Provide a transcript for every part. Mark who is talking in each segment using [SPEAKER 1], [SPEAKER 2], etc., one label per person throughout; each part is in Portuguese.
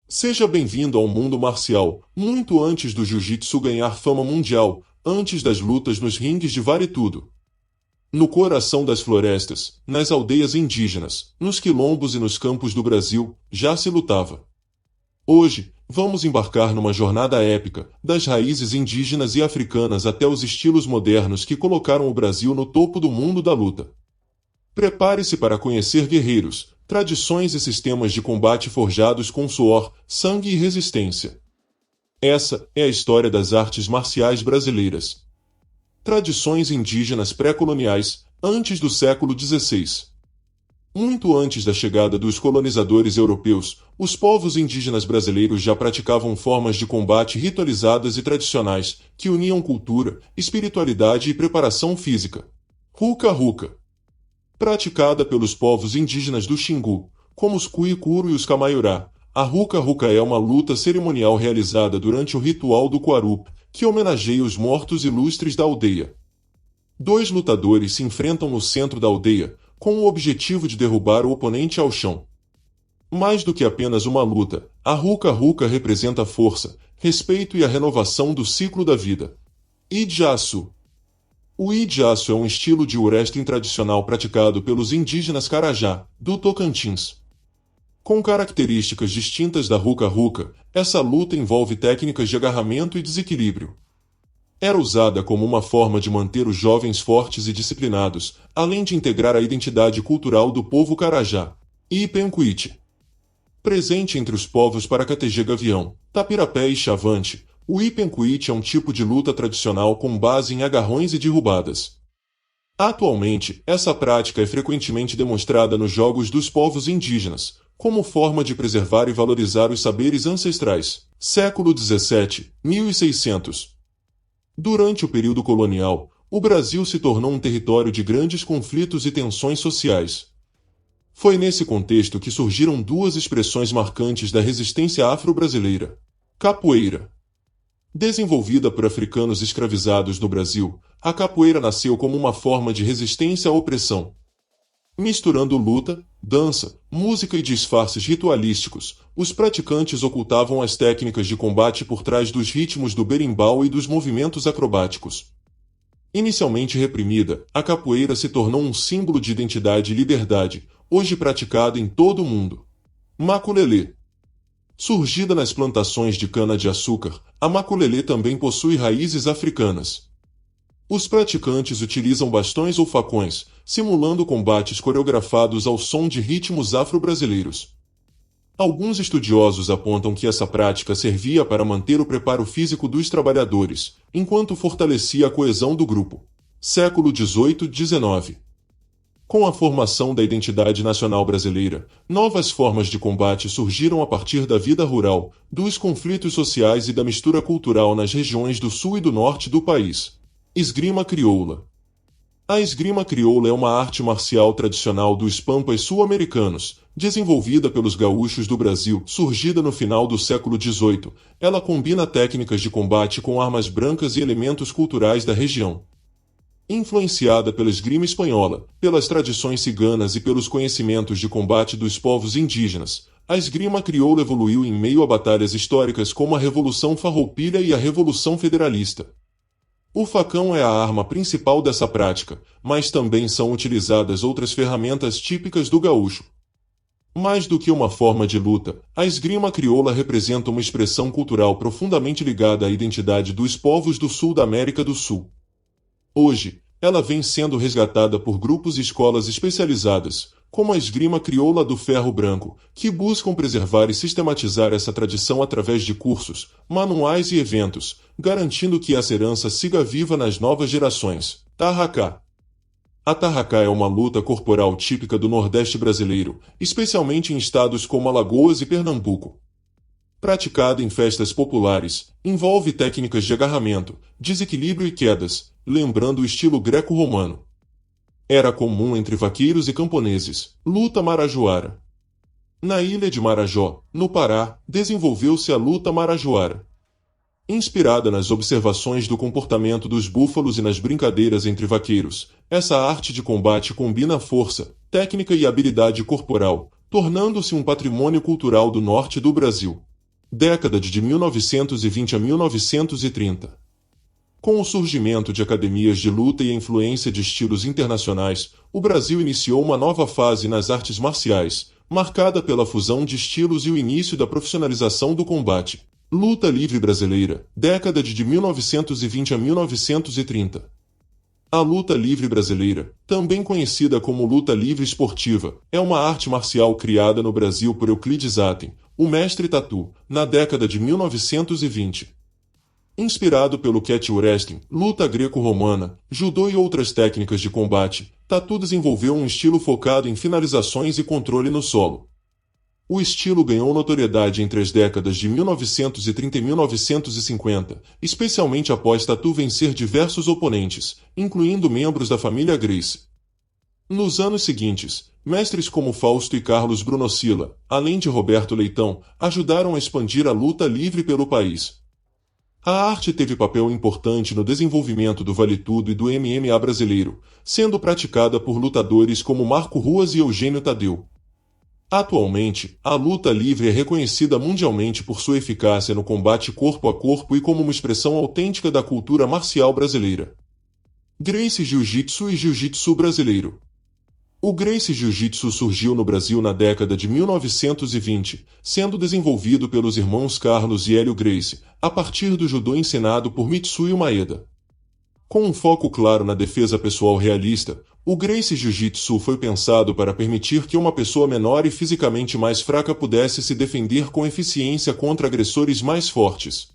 [SPEAKER 1] Seja bem-vindo ao mundo marcial, muito antes do jiu-jitsu ganhar fama mundial, antes das lutas nos ringues de vale tudo. No coração das florestas, nas aldeias indígenas, nos quilombos e nos campos do Brasil, já se lutava. Hoje, vamos embarcar numa jornada épica, das raízes indígenas e africanas até os estilos modernos que colocaram o Brasil no topo do mundo da luta. Prepare-se para conhecer guerreiros, tradições e sistemas de combate forjados com suor, sangue e resistência. Essa é a história das artes marciais brasileiras. Tradições indígenas pré-coloniais, antes do século XVI. Muito antes da chegada dos colonizadores europeus, os povos indígenas brasileiros já praticavam formas de combate ritualizadas e tradicionais, que uniam cultura, espiritualidade e preparação física. Ruca-ruca. Praticada pelos povos indígenas do Xingu, como os Cuicuru e os Camaiurá, a ruca-ruca é uma luta cerimonial realizada durante o ritual do Quarup, que homenageia os mortos ilustres da aldeia. Dois lutadores se enfrentam no centro da aldeia, com o objetivo de derrubar o oponente ao chão. Mais do que apenas uma luta, a ruca-ruca representa a força, respeito e a renovação do ciclo da vida. Idiaçu. O idiaçu é um estilo de wrestling tradicional praticado pelos indígenas Carajá, do Tocantins. Com características distintas da ruca-ruca, essa luta envolve técnicas de agarramento e desequilíbrio. Era usada como uma forma de manter os jovens fortes e disciplinados, além de integrar a identidade cultural do povo Carajá. Ipencuite. Presente entre os povos Paracatejê-Gavião, Tapirapé e Chavante, o Ipencuite é um tipo de luta tradicional com base em agarrões e derrubadas. Atualmente, essa prática é frequentemente demonstrada nos jogos dos povos indígenas, como forma de preservar e valorizar os saberes ancestrais. Século XVII, 1600. Durante o período colonial, o Brasil se tornou um território de grandes conflitos e tensões sociais. Foi nesse contexto que surgiram duas expressões marcantes da resistência afro-brasileira. Capoeira. Desenvolvida por africanos escravizados no Brasil, a capoeira nasceu como uma forma de resistência à opressão. Misturando luta, dança, música e disfarces ritualísticos, os praticantes ocultavam as técnicas de combate por trás dos ritmos do berimbau e dos movimentos acrobáticos. Inicialmente reprimida, a capoeira se tornou um símbolo de identidade e liberdade, hoje praticada em todo o mundo. Maculelê. Surgida nas plantações de cana-de-açúcar, a maculelê também possui raízes africanas. Os praticantes utilizam bastões ou facões, simulando combates coreografados ao som de ritmos afro-brasileiros. Alguns estudiosos apontam que essa prática servia para manter o preparo físico dos trabalhadores, enquanto fortalecia a coesão do grupo. Século XVIII-XIX. Com a formação da identidade nacional brasileira, novas formas de combate surgiram a partir da vida rural, dos conflitos sociais e da mistura cultural nas regiões do sul e do norte do país. Esgrima crioula. A esgrima crioula é uma arte marcial tradicional dos pampas sul-americanos, desenvolvida pelos gaúchos do Brasil, surgida no final do século XVIII. Ela combina técnicas de combate com armas brancas e elementos culturais da região. Influenciada pela esgrima espanhola, pelas tradições ciganas e pelos conhecimentos de combate dos povos indígenas, a esgrima crioula evoluiu em meio a batalhas históricas como a Revolução Farroupilha e a Revolução Federalista. O facão é a arma principal dessa prática, mas também são utilizadas outras ferramentas típicas do gaúcho. Mais do que uma forma de luta, a esgrima crioula representa uma expressão cultural profundamente ligada à identidade dos povos do sul da América do Sul. Hoje, ela vem sendo resgatada por grupos e escolas especializadas, como a esgrima crioula do ferro branco, que buscam preservar e sistematizar essa tradição através de cursos, manuais e eventos, garantindo que essa herança siga viva nas novas gerações. Tarracá. A tarracá é uma luta corporal típica do Nordeste brasileiro, especialmente em estados como Alagoas e Pernambuco. Praticada em festas populares, envolve técnicas de agarramento, desequilíbrio e quedas, lembrando o estilo greco-romano. Era comum entre vaqueiros e camponeses. Luta marajoara. Na ilha de Marajó, no Pará, desenvolveu-se a luta marajoara. Inspirada nas observações do comportamento dos búfalos e nas brincadeiras entre vaqueiros, essa arte de combate combina força, técnica e habilidade corporal, tornando-se um patrimônio cultural do norte do Brasil. década de 1920 a 1930. Com o surgimento de academias de luta e a influência de estilos internacionais, o Brasil iniciou uma nova fase nas artes marciais, marcada pela fusão de estilos e o início da profissionalização do combate. Luta livre brasileira, década de 1920 a 1930. A luta livre brasileira, também conhecida como luta livre esportiva, é uma arte marcial criada no Brasil por Euclides Aten, o mestre tatu, na década de 1920. Inspirado pelo catch wrestling, luta greco-romana, judô e outras técnicas de combate, Tatu desenvolveu um estilo focado em finalizações e controle no solo. O estilo ganhou notoriedade entre as décadas de 1930 e 1950, especialmente após Tatu vencer diversos oponentes, incluindo membros da família Gracie. Nos anos seguintes, mestres como Fausto e Carlos Brunocilla, além de Roberto Leitão, ajudaram a expandir a luta livre pelo país. A arte teve papel importante no desenvolvimento do Vale Tudo e do MMA brasileiro, sendo praticada por lutadores como Marco Ruas e Eugênio Tadeu. Atualmente, a luta livre é reconhecida mundialmente por sua eficácia no combate corpo a corpo e como uma expressão autêntica da cultura marcial brasileira. Gracie Jiu-Jitsu e Jiu-Jitsu brasileiro. O Gracie Jiu-Jitsu surgiu no Brasil na década de 1920, sendo desenvolvido pelos irmãos Carlos e Hélio Gracie, a partir do judô ensinado por Mitsuyo Maeda. Com um foco claro na defesa pessoal realista, o Gracie Jiu-Jitsu foi pensado para permitir que uma pessoa menor e fisicamente mais fraca pudesse se defender com eficiência contra agressores mais fortes.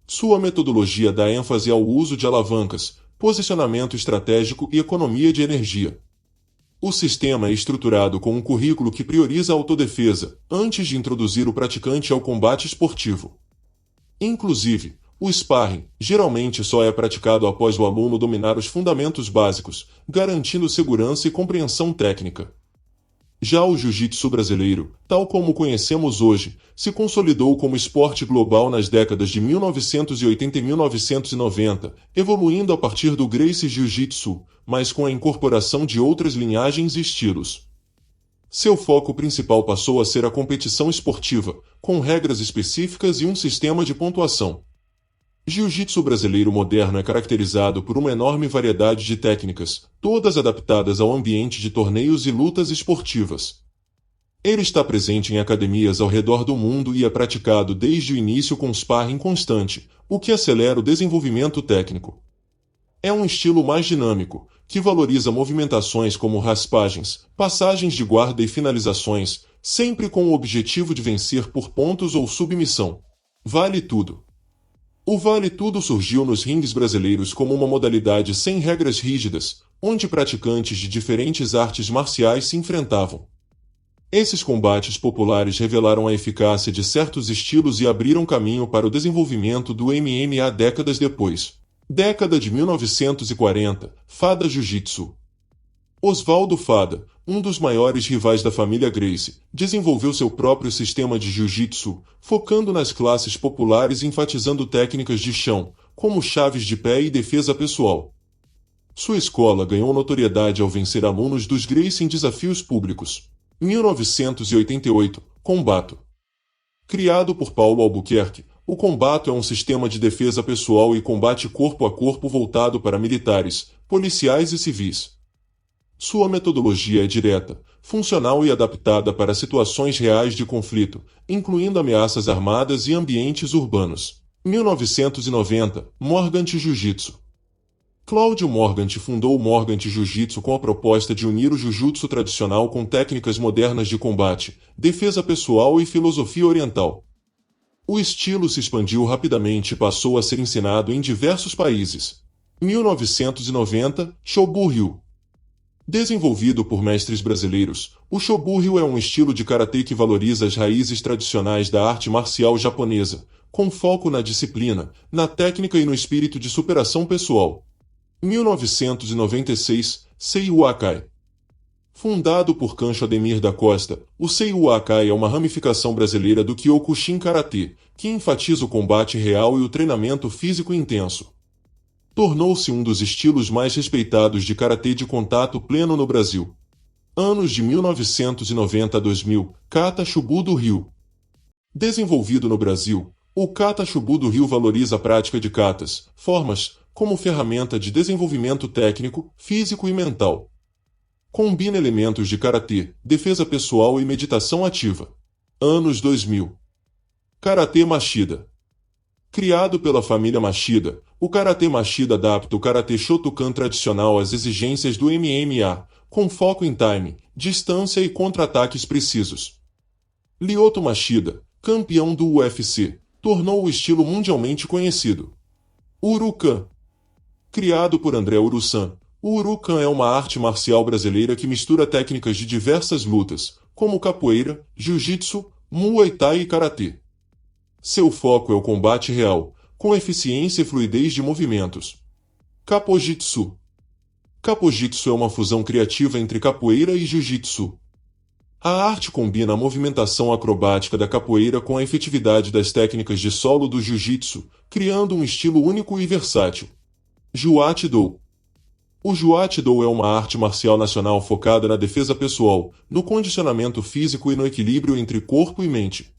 [SPEAKER 1] Sua metodologia dá ênfase ao uso de alavancas, posicionamento estratégico e economia de energia. O sistema é estruturado com um currículo que prioriza a autodefesa, antes de introduzir o praticante ao combate esportivo. Inclusive, o sparring geralmente só é praticado após o aluno dominar os fundamentos básicos, garantindo segurança e compreensão técnica. Já o jiu-jitsu brasileiro, tal como o conhecemos hoje, se consolidou como esporte global nas décadas de 1980 e 1990, evoluindo a partir do Gracie Jiu-Jitsu, mas com a incorporação de outras linhagens e estilos. Seu foco principal passou a ser a competição esportiva, com regras específicas e um sistema de pontuação. Jiu-jitsu brasileiro moderno é caracterizado por uma enorme variedade de técnicas, todas adaptadas ao ambiente de torneios e lutas esportivas. Ele está presente em academias ao redor do mundo e é praticado desde o início com sparring constante, o que acelera o desenvolvimento técnico. É um estilo mais dinâmico, que valoriza movimentações como raspagens, passagens de guarda e finalizações, sempre com o objetivo de vencer por pontos ou submissão. Vale tudo. O Vale Tudo surgiu nos ringues brasileiros como uma modalidade sem regras rígidas, onde praticantes de diferentes artes marciais se enfrentavam. Esses combates populares revelaram a eficácia de certos estilos e abriram caminho para o desenvolvimento do MMA décadas depois. Década de 1940, Fada Jiu-Jitsu. Oswaldo Fada, um dos maiores rivais da família Gracie, desenvolveu seu próprio sistema de jiu-jitsu, focando nas classes populares e enfatizando técnicas de chão, como chaves de pé e defesa pessoal. Sua escola ganhou notoriedade ao vencer alunos dos Gracie em desafios públicos. 1988, Combato. Criado por Paulo Albuquerque, o Combato é um sistema de defesa pessoal e combate corpo a corpo voltado para militares, policiais e civis. Sua metodologia é direta, funcional e adaptada para situações reais de conflito, incluindo ameaças armadas e ambientes urbanos. 1990, Morgant Jiu-Jitsu. Cláudio Morgant fundou o Morgant Jiu-Jitsu com a proposta de unir o jiu-jitsu tradicional com técnicas modernas de combate, defesa pessoal e filosofia oriental. O estilo se expandiu rapidamente e passou a ser ensinado em diversos países. 1990, Shobu-ryu. Desenvolvido por mestres brasileiros, o Shobu-ryu é um estilo de karatê que valoriza as raízes tradicionais da arte marcial japonesa, com foco na disciplina, na técnica e no espírito de superação pessoal. 1996, Seiyu Akai. Fundado por Kancho Ademir da Costa, o Seiyu Akai é uma ramificação brasileira do Kyokushin Karatê, que enfatiza o combate real e o treinamento físico intenso. Tornou-se um dos estilos mais respeitados de karatê de contato pleno no Brasil. Anos de 1990 a 2000, Kata Shubu do Rio. Desenvolvido no Brasil, o Kata Chubu do Rio valoriza a prática de katas, formas, como ferramenta de desenvolvimento técnico, físico e mental. Combina elementos de karatê, defesa pessoal e meditação ativa. Anos 2000. Karatê Machida. Criado pela família Machida, o Karatê Machida adapta o Karatê Shotokan tradicional às exigências do MMA, com foco em time, distância e contra-ataques precisos. Lyoto Machida, campeão do UFC, tornou o estilo mundialmente conhecido. Urukan. Criado por André Urusan, o Urukan é uma arte marcial brasileira que mistura técnicas de diversas lutas, como capoeira, jiu-jitsu, muay thai e karatê. Seu foco é o combate real, com eficiência e fluidez de movimentos. Capojitsu. Capojitsu é uma fusão criativa entre capoeira e jiu-jitsu. A arte combina a movimentação acrobática da capoeira com a efetividade das técnicas de solo do jiu-jitsu, criando um estilo único e versátil. Juat-do. O Juat-do é uma arte marcial nacional focada na defesa pessoal, no condicionamento físico e no equilíbrio entre corpo e mente.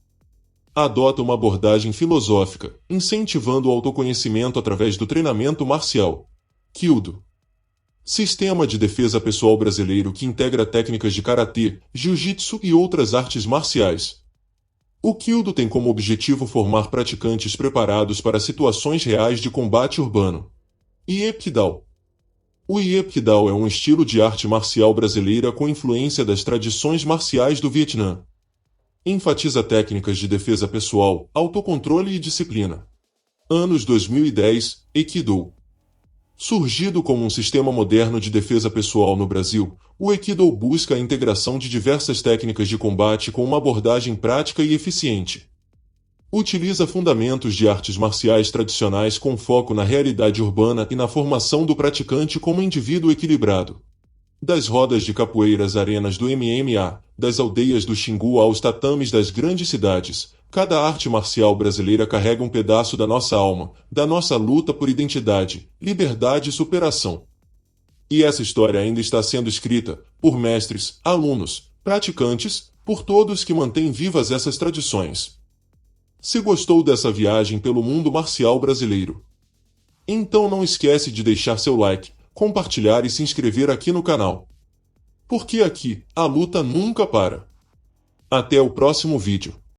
[SPEAKER 1] Adota uma abordagem filosófica, incentivando o autoconhecimento através do treinamento marcial. Kyudo. Sistema de defesa pessoal brasileiro que integra técnicas de karatê, jiu-jitsu e outras artes marciais. O Kyudo tem como objetivo formar praticantes preparados para situações reais de combate urbano. Iepkidal. O Iepkidal é um estilo de arte marcial brasileira com influência das tradições marciais do Vietnã. Enfatiza técnicas de defesa pessoal, autocontrole e disciplina. Anos 2010, Aikido. Surgido como um sistema moderno de defesa pessoal no Brasil, o Aikido busca a integração de diversas técnicas de combate com uma abordagem prática e eficiente. Utiliza fundamentos de artes marciais tradicionais com foco na realidade urbana e na formação do praticante como indivíduo equilibrado. Das rodas de capoeiras arenas do MMA, das aldeias do Xingu aos tatames das grandes cidades, cada arte marcial brasileira carrega um pedaço da nossa alma, da nossa luta por identidade, liberdade e superação. E essa história ainda está sendo escrita, por mestres, alunos, praticantes, por todos que mantêm vivas essas tradições. Se gostou dessa viagem pelo mundo marcial brasileiro, então não esquece de deixar seu like, compartilhar e se inscrever aqui no canal. Porque aqui, a luta nunca para. Até o próximo vídeo.